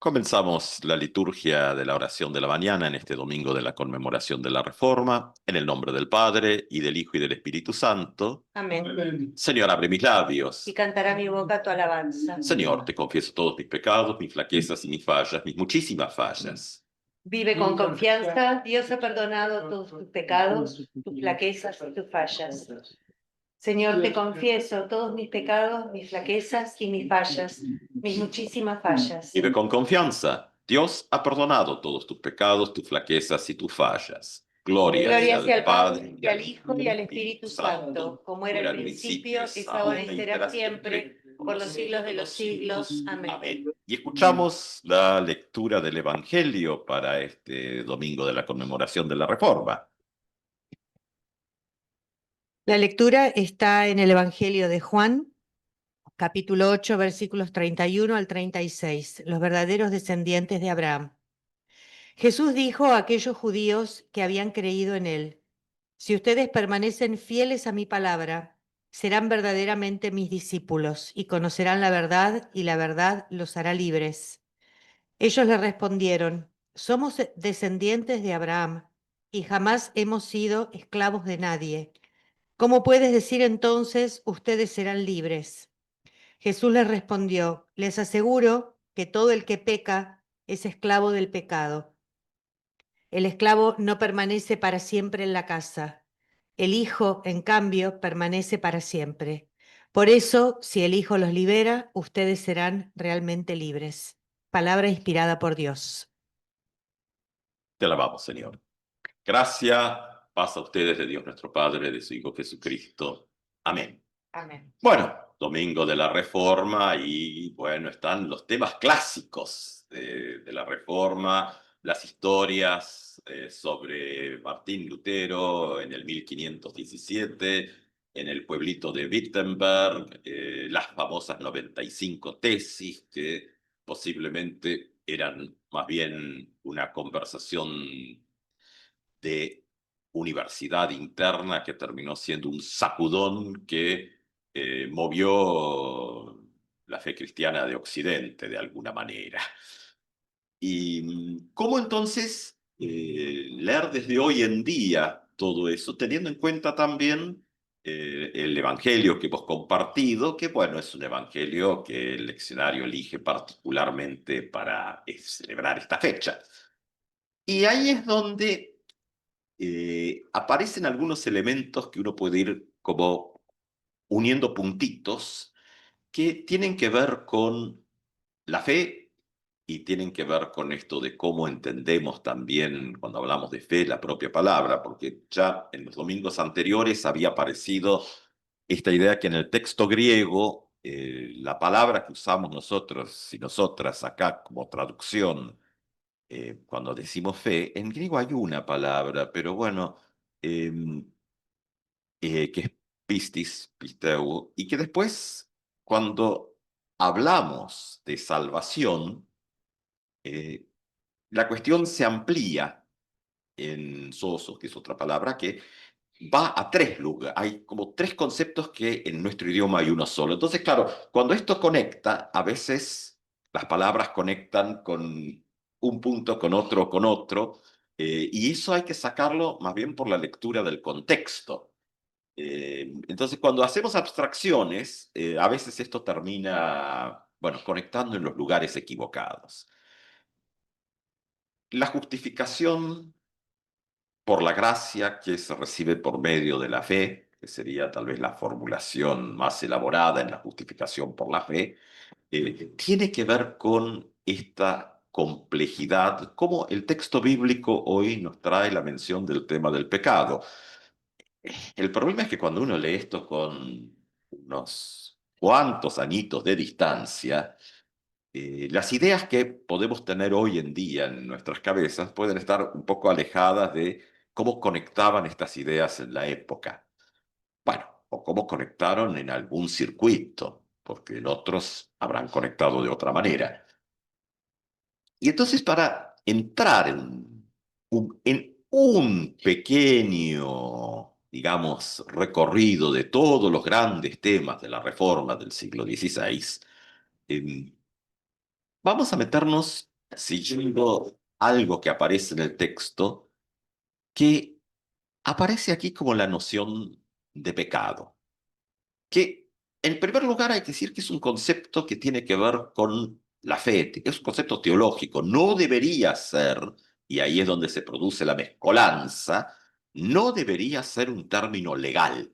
Comenzamos la liturgia de la oración de la mañana en este domingo de la conmemoración de la Reforma, en el nombre del Padre, y del Hijo, y del Espíritu Santo. Amén. Señor, abre mis labios. Y cantará mi boca tu alabanza. Señor, te confieso todos mis pecados, mis flaquezas y mis fallas, mis muchísimas fallas. Vive con confianza, Dios ha perdonado todos tus pecados, tus flaquezas y tus fallas. Señor, te confieso todos mis pecados, mis flaquezas y mis fallas, mis muchísimas fallas. Vive con confianza. Dios ha perdonado todos tus pecados, tus flaquezas y tus fallas. Gloria Gloria sea sea al al Padre, Padre, y al Hijo, y al Espíritu Santo, como era al principio, es ahora y será siempre, por los siglos de los siglos. Amén. Amén. Y escuchamos la lectura del Evangelio para este domingo de la conmemoración de la Reforma. La lectura está en el Evangelio de Juan, capítulo 8, versículos 31 al 36, los verdaderos descendientes de Abraham. Jesús dijo a aquellos judíos que habían creído en él: si ustedes permanecen fieles a mi palabra, serán verdaderamente mis discípulos y conocerán la verdad, y la verdad los hará libres. Ellos le respondieron: somos descendientes de Abraham y jamás hemos sido esclavos de nadie. ¿Cómo puedes decir entonces ustedes serán libres? Jesús les respondió: les aseguro que todo el que peca es esclavo del pecado. El esclavo no permanece para siempre en la casa. El Hijo, en cambio, permanece para siempre. Por eso, si el Hijo los libera, ustedes serán realmente libres. Palabra inspirada por Dios. Te alabamos, Señor. Gracia, paz a ustedes de Dios nuestro Padre, de su Hijo Jesucristo. Amén. Amén. Bueno, domingo de la Reforma y bueno, están los temas clásicos de la Reforma, las historias sobre Martín Lutero en el 1517, en el pueblito de Wittenberg, las famosas 95 tesis que posiblemente eran más bien una conversación de universidad interna que terminó siendo un sacudón que movió la fe cristiana de Occidente de alguna manera. ¿Y cómo entonces leer desde hoy en día todo eso, teniendo en cuenta también el evangelio que hemos compartido, que bueno, es un evangelio que el leccionario elige particularmente para celebrar esta fecha? Y ahí es donde aparecen algunos elementos que uno puede ir como uniendo puntitos que tienen que ver con la fe y tienen que ver con esto de cómo entendemos también cuando hablamos de fe la propia palabra, porque ya en los domingos anteriores había aparecido esta idea que en el texto griego la palabra que usamos nosotros y nosotras acá como traducción cuando decimos fe, en griego hay una palabra, pero bueno, em, que es pistis, pisteu, y que después, cuando hablamos de salvación, eh, la cuestión se amplía en sosos, que es otra palabra, que va a tres lugares. Hay como tres conceptos que en nuestro idioma hay uno solo. Entonces, claro, cuando esto conecta, a veces las palabras conectan con un punto, con otro, y eso hay que sacarlo más bien por la lectura del contexto. Entonces, cuando hacemos abstracciones, a veces esto termina, bueno, conectando en los lugares equivocados. La justificación por la gracia que se recibe por medio de la fe, que sería tal vez la formulación más elaborada en la justificación por la fe, tiene que ver con esta complejidad, como el texto bíblico hoy nos trae la mención del tema del pecado. El problema es que cuando uno lee esto con unos cuantos añitos de distancia, las ideas que podemos tener hoy en día en nuestras cabezas pueden estar un poco alejadas de cómo conectaban estas ideas en la época. Bueno, o cómo conectaron en algún circuito, porque en otros habrán conectado de otra manera. Y entonces para entrar en un pequeño, digamos, recorrido de todos los grandes temas de la Reforma del siglo XVI, vamos a meternos siguiendo algo que aparece en el texto, que aparece aquí como la noción de pecado, que en primer lugar hay que decir que es un concepto que tiene que ver con la fe, es un concepto teológico, no debería ser, y ahí es donde se produce la mezcolanza, no debería ser un término legal,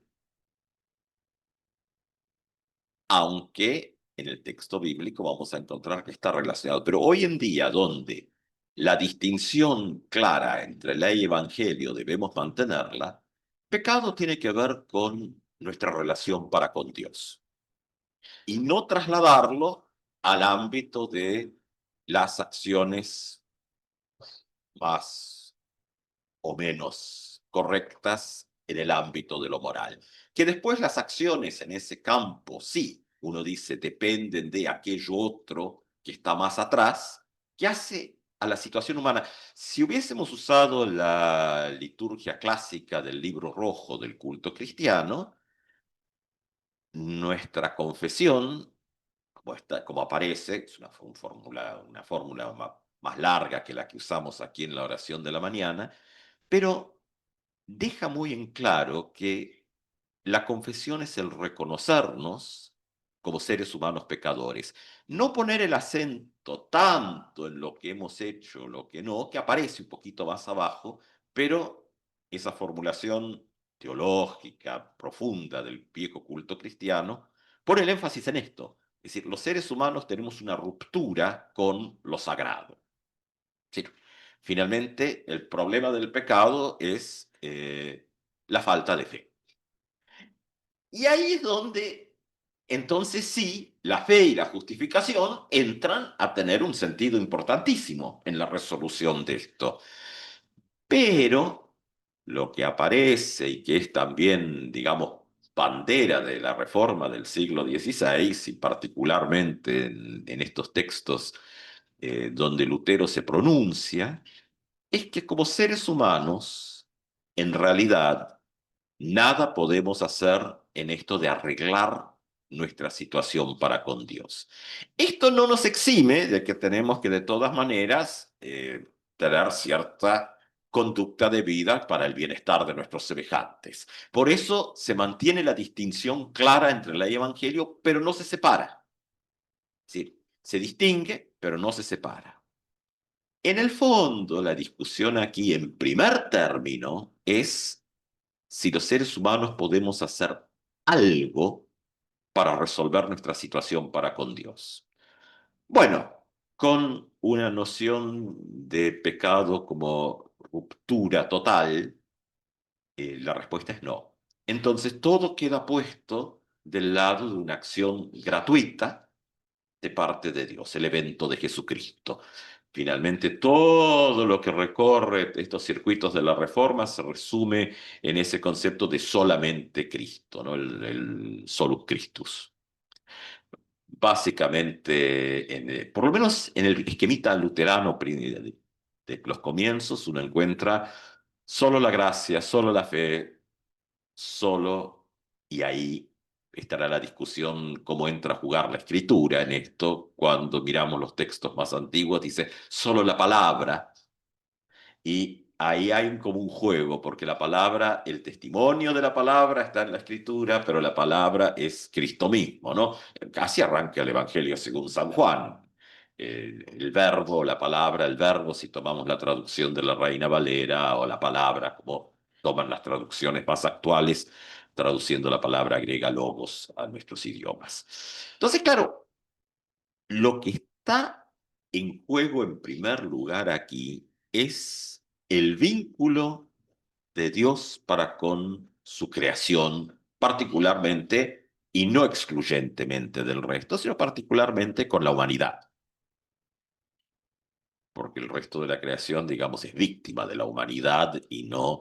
aunque en el texto bíblico vamos a encontrar que está relacionado. Pero hoy en día, donde la distinción clara entre ley y evangelio debemos mantenerla, pecado tiene que ver con nuestra relación para con Dios y no trasladarlo al ámbito de las acciones más o menos correctas en el ámbito de lo moral. Que después las acciones en ese campo, sí, uno dice, dependen de aquello otro que está más atrás, que hace a la situación humana. Si hubiésemos usado la liturgia clásica del libro rojo del culto cristiano, nuestra confesión, como aparece, es una fórmula más larga que la que usamos aquí en la oración de la mañana, pero deja muy en claro que la confesión es el reconocernos como seres humanos pecadores. No poner el acento tanto en lo que hemos hecho, lo que no, que aparece un poquito más abajo, pero esa formulación teológica profunda del viejo culto cristiano pone el énfasis en esto. Es decir, los seres humanos tenemos una ruptura con lo sagrado. Sí. Finalmente, el problema del pecado es la falta de fe. Y ahí es donde, entonces sí, la fe y la justificación entran a tener un sentido importantísimo en la resolución de esto. Pero lo que aparece y que es también, digamos, bandera de la reforma del siglo XVI, y particularmente en estos textos donde Lutero se pronuncia, es que como seres humanos, en realidad, nada podemos hacer en esto de arreglar nuestra situación para con Dios. Esto no nos exime de que tenemos que de todas maneras tener cierta conducta de vida para el bienestar de nuestros semejantes. Por eso se mantiene la distinción clara entre ley y evangelio, pero no se separa. Sí, se distingue, pero no se separa. En el fondo, la discusión aquí, en primer término, es si los seres humanos podemos hacer algo para resolver nuestra situación para con Dios. Bueno, con una noción de pecado como ruptura total, la respuesta es no. Entonces, todo queda puesto del lado de una acción gratuita de parte de Dios, el evento de Jesucristo. Finalmente, todo lo que recorre estos circuitos de la Reforma se resume en ese concepto de solamente Cristo, ¿no? El solus Christus. Básicamente, por lo menos en el esquemita luterano de los comienzos, uno encuentra solo la gracia, solo la fe, solo, y ahí estará la discusión cómo entra a jugar la escritura en esto, cuando miramos los textos más antiguos, dice solo la palabra, y ahí hay como un juego, porque la palabra, el testimonio de la palabra está en la escritura, pero la palabra es Cristo mismo, ¿no? Casi arranca el Evangelio según San Juan. El verbo, la palabra, el verbo, si tomamos la traducción de la Reina Valera, o la palabra, como toman las traducciones más actuales, traduciendo la palabra griega logos a nuestros idiomas. Entonces, claro, lo que está en juego en primer lugar aquí es el vínculo de Dios para con su creación, particularmente y no excluyentemente del resto, sino particularmente con la humanidad, porque el resto de la creación, digamos, es víctima de la humanidad y no,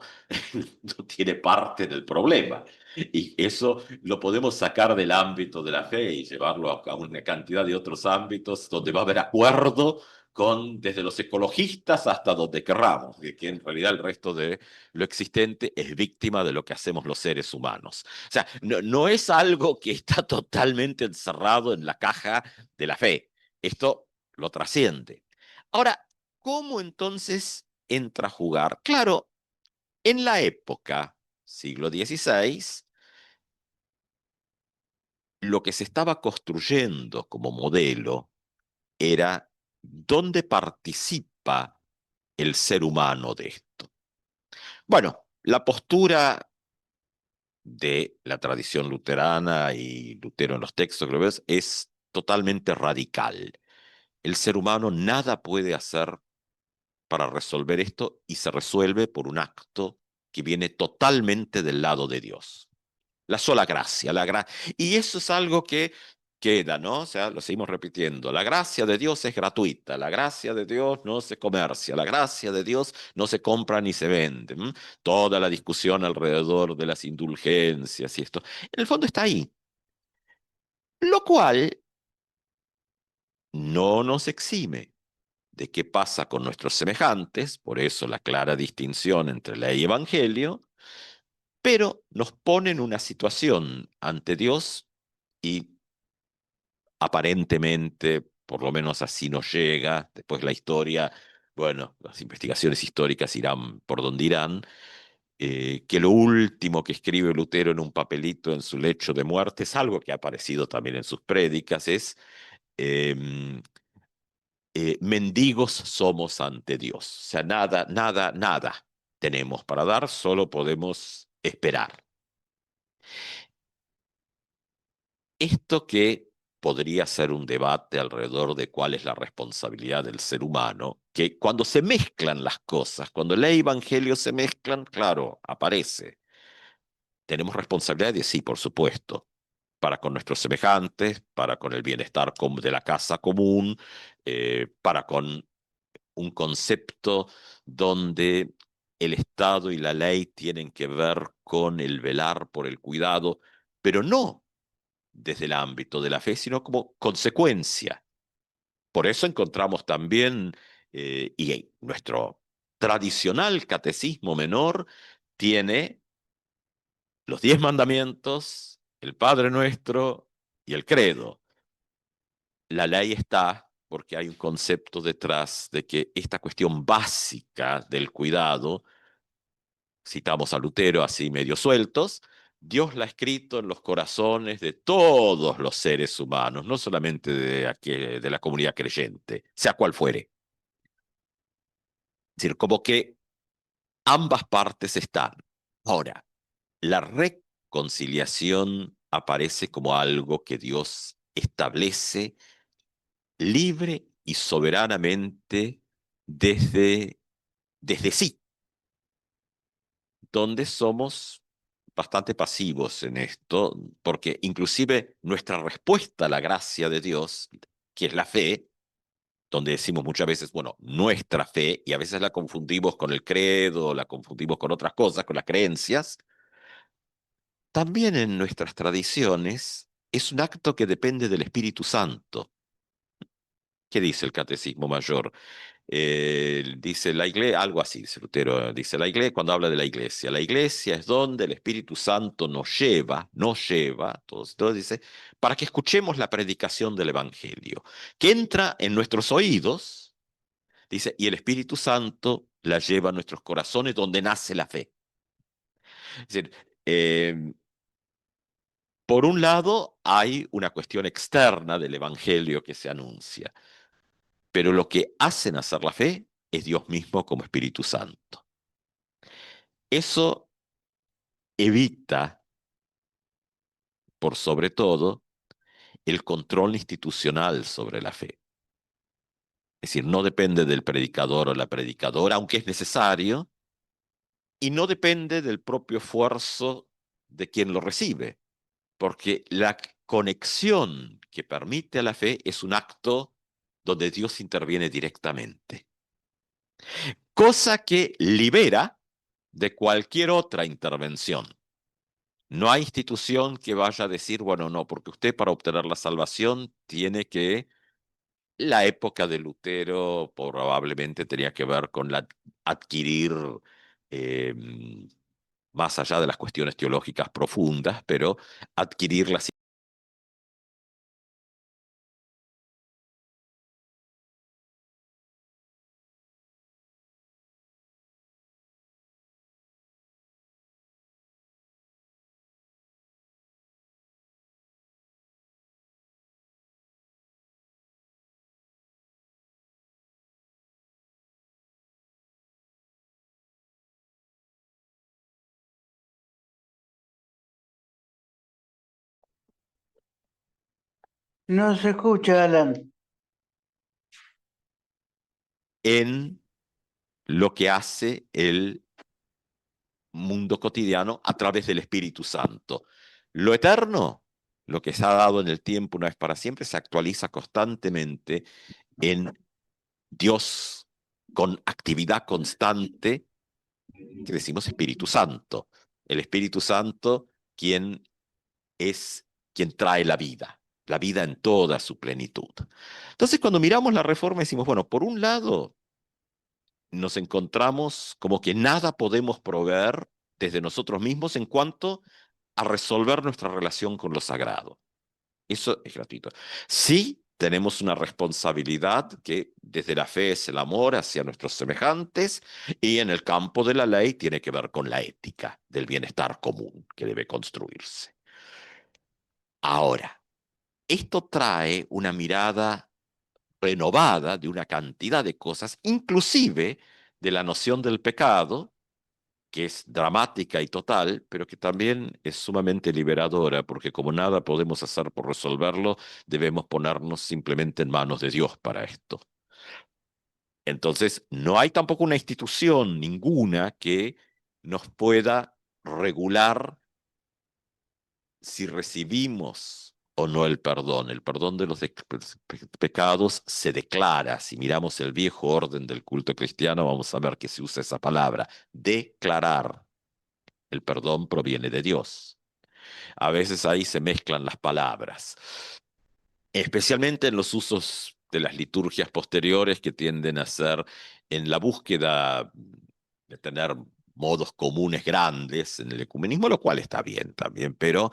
no tiene parte del problema. Y eso lo podemos sacar del ámbito de la fe y llevarlo a una cantidad de otros ámbitos donde va a haber acuerdo con desde los ecologistas hasta donde querramos, que en realidad el resto de lo existente es víctima de lo que hacemos los seres humanos. O sea, no es algo que está totalmente encerrado en la caja de la fe. Esto lo trasciende. Ahora, ¿cómo entonces entra a jugar? Claro, en la época, siglo XVI, lo que se estaba construyendo como modelo era dónde participa el ser humano de esto. Bueno, la postura de la tradición luterana y Lutero en los textos, creo que es totalmente radical. El ser humano nada puede hacer para resolver esto y se resuelve por un acto que viene totalmente del lado de Dios. La sola gracia, y eso es algo que queda, ¿no? O sea, lo seguimos repitiendo. La gracia de Dios es gratuita, la gracia de Dios no se comercia, la gracia de Dios no se compra ni se vende. ¿M? Toda la discusión alrededor de las indulgencias y esto, en el fondo está ahí. Lo cual no nos exime de qué pasa con nuestros semejantes, por eso la clara distinción entre ley y evangelio, pero nos pone en una situación ante Dios y aparentemente, por lo menos así nos llega, después la historia, bueno, las investigaciones históricas irán por donde irán, que lo último que escribe Lutero en un papelito en su lecho de muerte es algo que ha aparecido también en sus prédicas, es em, mendigos somos ante Dios. O sea, nada, nada, nada tenemos para dar, solo podemos esperar. Esto que podría ser un debate alrededor de cuál es la responsabilidad del ser humano, que cuando se mezclan las cosas, cuando ley y evangelio se mezclan, claro, aparece. Tenemos responsabilidad de sí, por supuesto, para con nuestros semejantes, para con el bienestar de la casa común, para con un concepto donde el Estado y la ley tienen que ver con el velar por el cuidado, pero no desde el ámbito de la fe, sino como consecuencia. Por eso encontramos también, y nuestro tradicional catecismo menor tiene los 10 mandamientos, el Padre Nuestro y el credo. La ley está porque hay un concepto detrás de que esta cuestión básica del cuidado, citamos a Lutero así medio sueltos, Dios la ha escrito en los corazones de todos los seres humanos, no solamente de la comunidad creyente, sea cual fuere. Es decir, como que ambas partes están. Ahora, la reconciliación aparece como algo que Dios establece libre y soberanamente desde sí, donde somos bastante pasivos en esto, porque inclusive nuestra respuesta a la gracia de Dios, que es la fe, donde decimos muchas veces, bueno, nuestra fe, y a veces la confundimos con el credo, la confundimos con otras cosas, con las creencias, también en nuestras tradiciones es un acto que depende del Espíritu Santo. ¿Qué dice el Catecismo Mayor? Dice la iglesia, algo así, dice Lutero, dice la iglesia, cuando habla de la iglesia es donde el Espíritu Santo nos lleva, todos dice, para que escuchemos la predicación del Evangelio, que entra en nuestros oídos, dice, y el Espíritu Santo la lleva a nuestros corazones donde nace la fe. Es decir, por un lado, hay una cuestión externa del Evangelio que se anuncia, pero lo que hace nacer la fe es Dios mismo como Espíritu Santo. Eso evita, por sobre todo, el control institucional sobre la fe. Es decir, no depende del predicador o la predicadora, aunque es necesario, y no depende del propio esfuerzo de quien lo recibe, porque la conexión que permite a la fe es un acto donde Dios interviene directamente, cosa que libera de cualquier otra intervención. No hay institución que vaya a decir, bueno, no, porque usted para obtener la salvación tiene que... La época de Lutero probablemente tenía que ver con adquirir, eh, más allá de las cuestiones teológicas profundas, pero adquirir la No se escucha, Alan. en lo que hace el mundo cotidiano a través del Espíritu Santo. Lo eterno, lo que se ha dado en el tiempo una vez para siempre, se actualiza constantemente en Dios con actividad constante, que decimos Espíritu Santo. El Espíritu Santo, quien es quien trae la vida en toda su plenitud. Entonces, cuando miramos la reforma, decimos, bueno, por un lado, nos encontramos como que nada podemos proveer desde nosotros mismos en cuanto a resolver nuestra relación con lo sagrado. Eso es gratuito. Sí, tenemos una responsabilidad que desde la fe es el amor hacia nuestros semejantes y en el campo de la ley tiene que ver con la ética del bienestar común que debe construirse. Ahora, esto trae una mirada renovada de una cantidad de cosas, inclusive de la noción del pecado, que es dramática y total, pero que también es sumamente liberadora, porque como nada podemos hacer por resolverlo, debemos ponernos simplemente en manos de Dios para esto. Entonces, no hay tampoco una institución ninguna que nos pueda regular si recibimos o no el perdón. El perdón de los pecados se declara. Si miramos el viejo orden del culto cristiano, vamos a ver que se usa esa palabra, declarar. El perdón proviene de Dios. A veces ahí se mezclan las palabras, especialmente en los usos de las liturgias posteriores que tienden a ser en la búsqueda de tener modos comunes grandes en el ecumenismo, lo cual está bien también, pero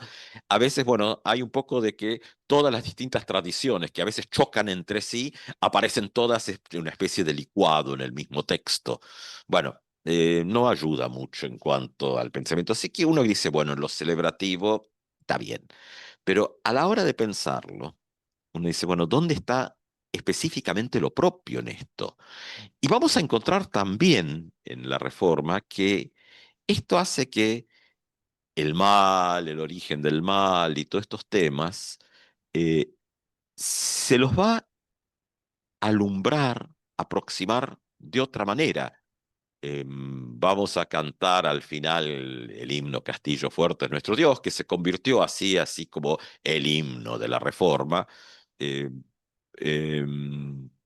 a veces, bueno, hay un poco de que todas las distintas tradiciones que a veces chocan entre sí, aparecen todas en una especie de licuado en el mismo texto. Bueno, no ayuda mucho en cuanto al pensamiento. Así que uno dice, bueno, en lo celebrativo está bien, pero a la hora de pensarlo, uno dice, bueno, ¿dónde está específicamente lo propio en esto? Y vamos a encontrar también en la Reforma que esto hace que el mal, el origen del mal y todos estos temas eh, se los va a alumbrar, aproximar de otra manera. Vamos a cantar al final el himno Castillo Fuerte es nuestro Dios, que se convirtió así como el himno de la Reforma. Eh,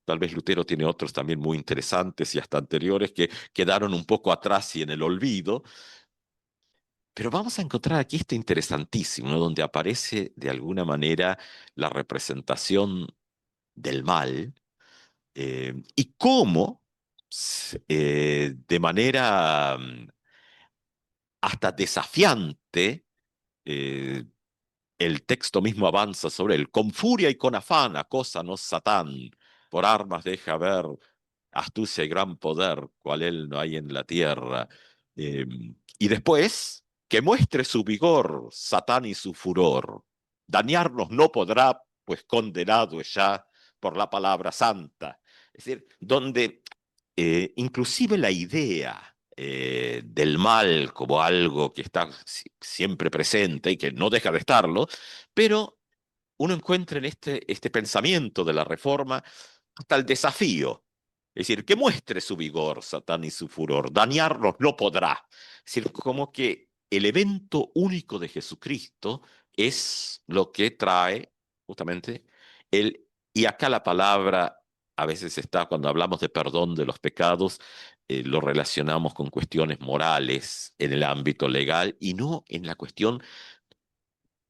Tal vez Lutero tiene otros también muy interesantes y hasta anteriores que quedaron un poco atrás y en el olvido, pero vamos a encontrar aquí esto interesantísimo, ¿no? Donde aparece de alguna manera la representación del mal y cómo de manera hasta desafiante, eh, el texto mismo avanza sobre él. Con furia y con afán acósanos Satán, por armas deja ver astucia y gran poder, cual él no hay en la tierra. Eh, y después, que muestre su vigor, Satán y su furor. Dañarnos no podrá, pues condenado es ya por la palabra santa. Es decir, donde inclusive la idea del mal como algo que está siempre presente y que no deja de estarlo, pero uno encuentra en este pensamiento de la reforma hasta el desafío. Es decir, que muestre su vigor, Satán y su furor, dañarnos no podrá. Es decir, como que el evento único de Jesucristo es lo que trae justamente el, y acá la palabra a veces está, cuando hablamos de perdón de los pecados, lo relacionamos con cuestiones morales en el ámbito legal y no en la cuestión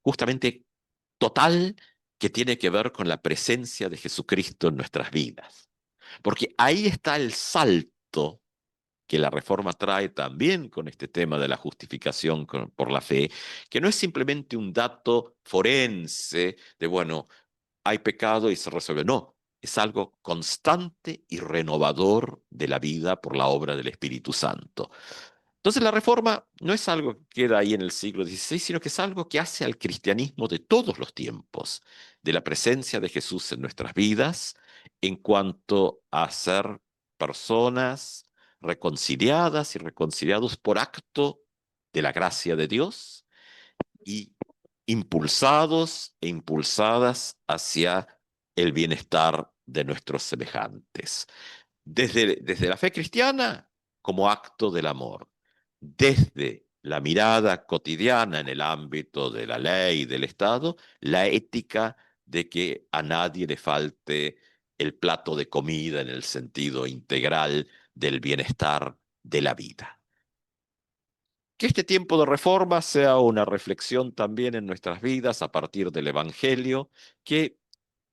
justamente total que tiene que ver con la presencia de Jesucristo en nuestras vidas. Porque ahí está el salto que la Reforma trae también con este tema de la justificación por la fe, que no es simplemente un dato forense de, bueno, hay pecado y se resuelve. No, es algo constante y renovador de la vida por la obra del Espíritu Santo. Entonces la reforma no es algo que queda ahí en el siglo XVI, sino que es algo que hace al cristianismo de todos los tiempos, de la presencia de Jesús en nuestras vidas, en cuanto a ser personas reconciliadas y reconciliados por acto de la gracia de Dios y impulsados e impulsadas hacia el bienestar de nuestros semejantes. Desde la fe cristiana como acto del amor, desde la mirada cotidiana en el ámbito de la ley y del Estado, la ética de que a nadie le falte el plato de comida en el sentido integral del bienestar de la vida. Que este tiempo de reforma sea una reflexión también en nuestras vidas a partir del Evangelio, que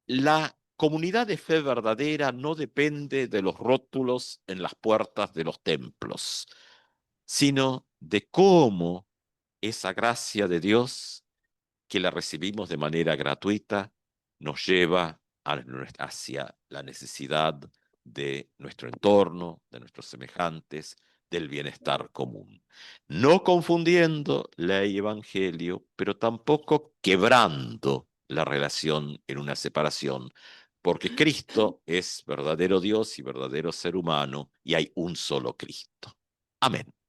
la comunidad de fe verdadera no depende de los rótulos en las puertas de los templos, sino de cómo esa gracia de Dios, que la recibimos de manera gratuita, nos lleva hacia la necesidad de nuestro entorno, de nuestros semejantes, del bienestar común. No confundiendo ley y evangelio, pero tampoco quebrando la relación en una separación, porque Cristo es verdadero Dios y verdadero ser humano, y hay un solo Cristo. Amén.